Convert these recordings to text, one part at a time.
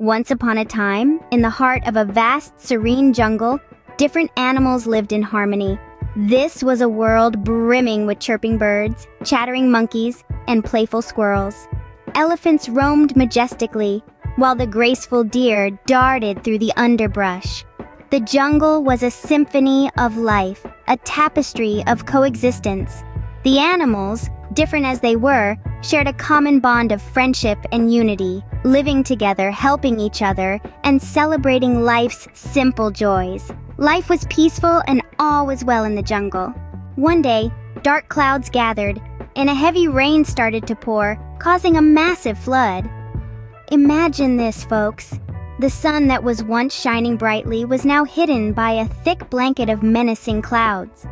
Once upon a time, in the heart of a vast, serene jungle, different animals lived in harmony. This was a world brimming with chirping birds, chattering monkeys, and playful squirrels. Elephants roamed majestically, while the graceful deer darted through the underbrush. The jungle was a symphony of life, a tapestry of coexistence. The animals, different as they were, shared a common bond of friendship and unity, living together, helping each other, and celebrating life's simple joys. Life was peaceful and all was well in the jungle. One day, dark clouds gathered, and a heavy rain started to pour, causing a massive flood. Imagine this, folks. The sun that was once shining brightly was now hidden by a thick blanket of menacing clouds.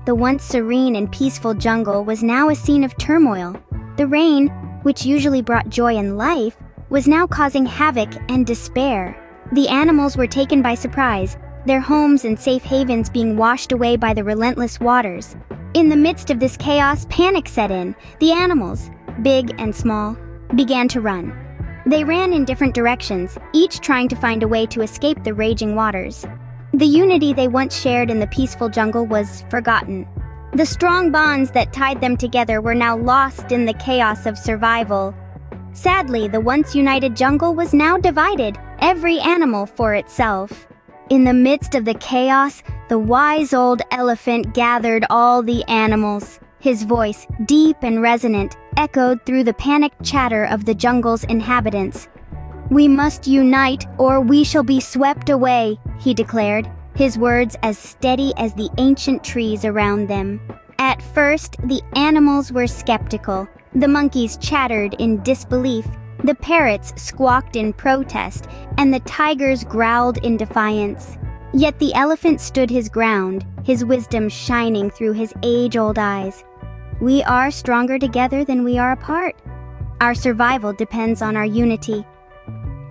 The once serene and peaceful jungle was now a scene of turmoil. The rain, which usually brought joy and life, was now causing havoc and despair. The animals were taken by surprise, their homes and safe havens being washed away by the relentless waters. In the midst of this chaos, panic set in. The animals, big and small, began to run. They ran in different directions, each trying to find a way to escape the raging waters. The unity they once shared in the peaceful jungle was forgotten. The strong bonds that tied them together were now lost in the chaos of survival. Sadly, the once united jungle was now divided, every animal for itself. In the midst of the chaos, the wise old elephant gathered all the animals. His voice, deep and resonant, echoed through the panicked chatter of the jungle's inhabitants. "We must unite, or we shall be swept away," he declared, his words as steady as the ancient trees around them. At first, the animals were skeptical. The monkeys chattered in disbelief, the parrots squawked in protest, and the tigers growled in defiance. Yet the elephant stood his ground, his wisdom shining through his age-old eyes. "We are stronger together than we are apart. Our survival depends on our unity."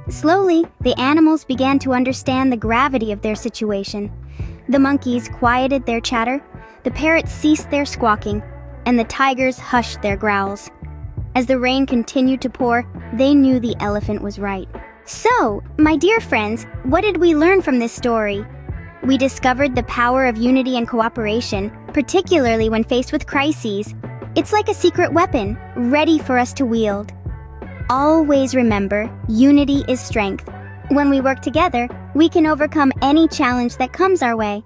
Slowly, the animals began to understand the gravity of their situation. The monkeys quieted their chatter, the parrots ceased their squawking, and the tigers hushed their growls. As the rain continued to pour, they knew the elephant was right. So, my dear friends, what did we learn from this story? We discovered the power of unity and cooperation, particularly when faced with crises. It's like a secret weapon, ready for us to wield. Always remember, unity is strength. When we work together, we can overcome any challenge that comes our way.